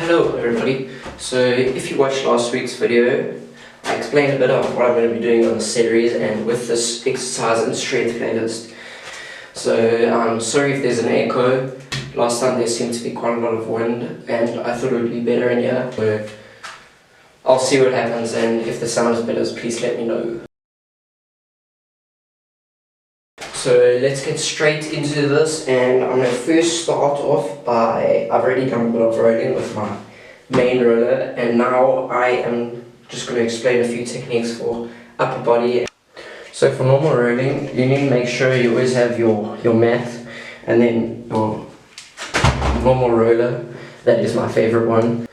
Hello everybody. So if you watched last week's video, I explained a bit of what I'm going to be doing on the series and with this exercise and strength playlist. So I'm sorry if there's an echo. Last time there seemed to be quite a lot of wind and I thought it would be better in here. So I'll see what happens, and if the sound is better, please let me know. So let's get straight into this, and I'm going to first start off by, I've already done a bit of rolling with my main roller, and now I am just going to explain a few techniques for upper body. So for normal rolling, you need to make sure you always have your mat and then your normal roller. That is my favorite one.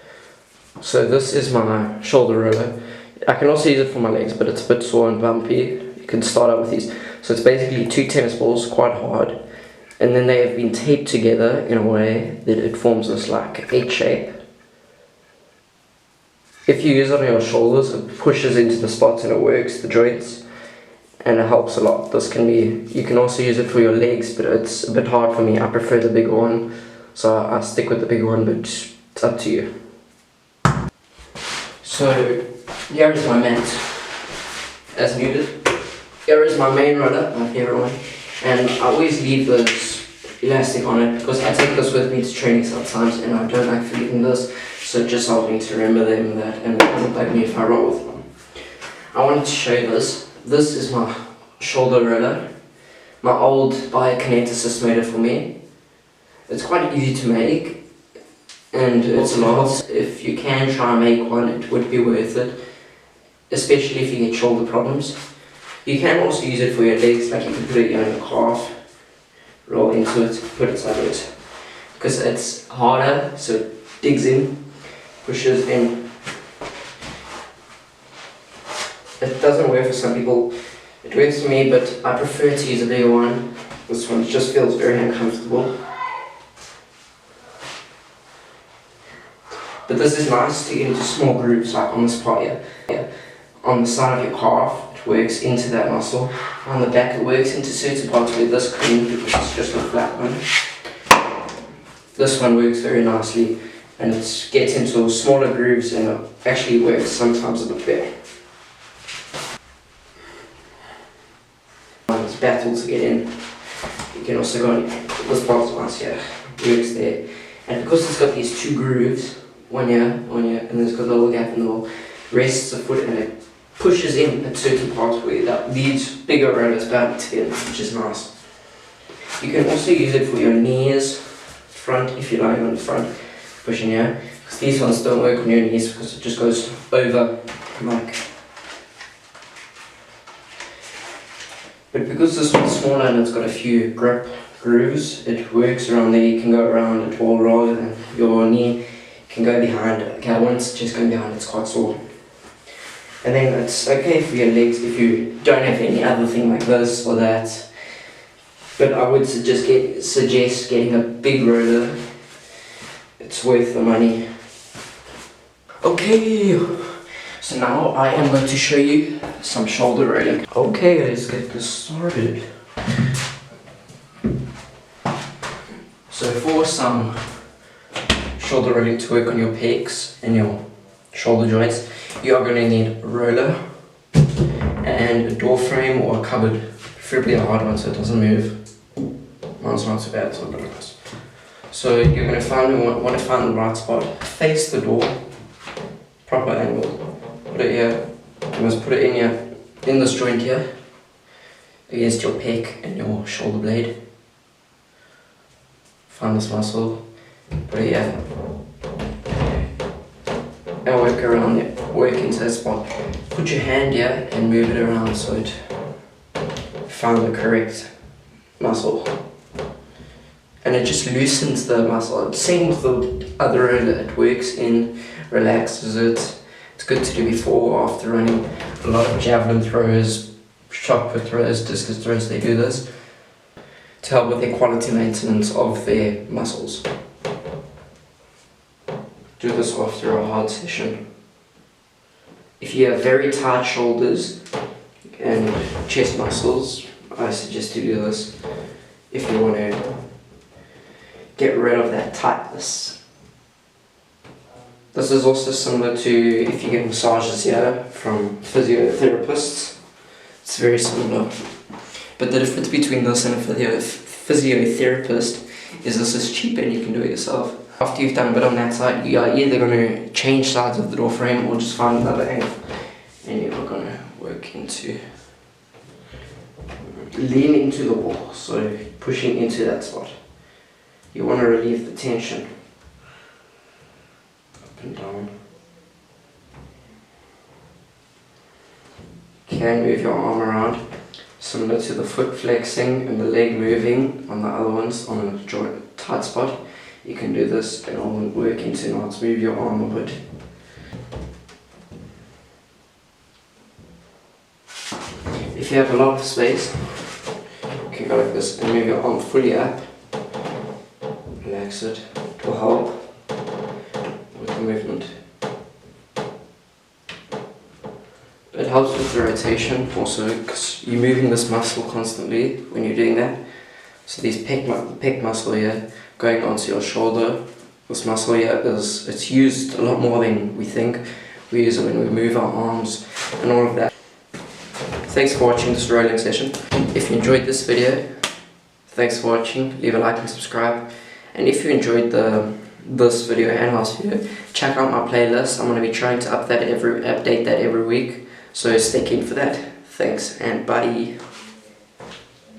So this is my shoulder roller. I can also use it for my legs, but it's a bit sore and bumpy. You can start out with these. So it's basically two tennis balls, quite hard, and then they have been taped together in a way that it forms this like H shape. If you use it on your shoulders, it pushes into the spots and it works the joints, and it helps a lot. This can be, you can also use it for your legs, but it's a bit hard for me. I prefer the bigger one, so I stick with the bigger one, but it's up to you. So here is my mat, as needed. Here is my main roller, my favorite one, and I always leave this elastic on it because I take this with me to training sometimes and I don't like forgetting this, so it just helps me to remember them that, and it doesn't bug me if I roll with them. I wanted to show you this. This is my shoulder roller. My old Biokineticist made it for me. It's quite easy to make and it's a lot. If you can try and make one, it would be worth it, especially if you get shoulder problems. You can also use it for your legs, like you can put it on your calf, roll into it, put it sideways. Because it's harder, so it digs in, pushes in. It doesn't work for some people, it works for me, but I prefer to use a bigger one. This one just feels very uncomfortable. But this is nice to get into small grooves, like on this part here. On the side of your calf, it works into that muscle. On the back, it works into certain parts where this couldn't, which is just a flat one. This one works very nicely, and it gets into smaller grooves, and it actually works sometimes a bit better. It's battle to get in. You can also go on this part once here, works there. And because it's got these two grooves, one here, and there's got a little gap in the middle, rests the foot and it pushes in at certain parts where that leaves bigger rollers back to get in, which is nice. You can also use it for your knees, front, if you're lying on the front, pushing here. Because these ones don't work on your knees because it just goes over like. But because this one's smaller and it's got a few grip grooves, it works around there. You can go around it all rather than your knee can go behind. Okay, I wouldn't suggest going behind, it's quite sore. And then it's okay for your legs if you don't have any other thing like this or that. But I would suggest getting a big roller. It's worth the money. Okay, so now I am going to show you some shoulder rolling. Okay, let's get this started. So for some shoulder rolling to work on your pecs and your shoulder joints, you are going to need a roller and a door frame or a cupboard, preferably a hard one so it doesn't move. Mine's not so bad, it's a little nice. So you're going to want to find the right spot, face the door, proper angle, put it here, you must put it in here, in this joint here, against your pec and your shoulder blade. Find this muscle, put it here, and work around it, work into that spot. Put your hand here and move it around so it find the correct muscle. And it just loosens the muscle. Same with the other roller, it works in, relaxes it. It's good to do before or after running. A lot of javelin throwers, shot put throwers, discus throwers, they do this to help with their quality maintenance of their muscles. Do this after a hard session. If you have very tight shoulders and chest muscles, I suggest you do this. If you want to get rid of that tightness. This is also similar to if you get massages here from physiotherapists. It's very similar. But the difference between this and a physiotherapist is this is cheap and you can do it yourself. After you've done a bit on that side, you are either going to change sides of the door frame or just find another angle. And you are going to work into, lean into the wall, so pushing into that spot. You want to relieve the tension. Up and down. You can move your arm around, similar to the foot flexing and the leg moving on the other ones on a joint tight spot. You can do this and I'll work into knots. Move your arm a bit. If you have a lot of space, you can go like this and move your arm fully up. Relax it. It will help with the movement. It helps with the rotation also because you're moving this muscle constantly when you're doing that. So these pec muscle here going onto your shoulder, this muscle here it's used a lot more than we think. We use it when we move our arms and all of that. Thanks for watching this rolling session. If you enjoyed this video, thanks for watching. Leave a like and subscribe. And if you enjoyed this video and last video, check out my playlist. I'm going to be trying to update that every week. So stay tuned for that. Thanks and bye.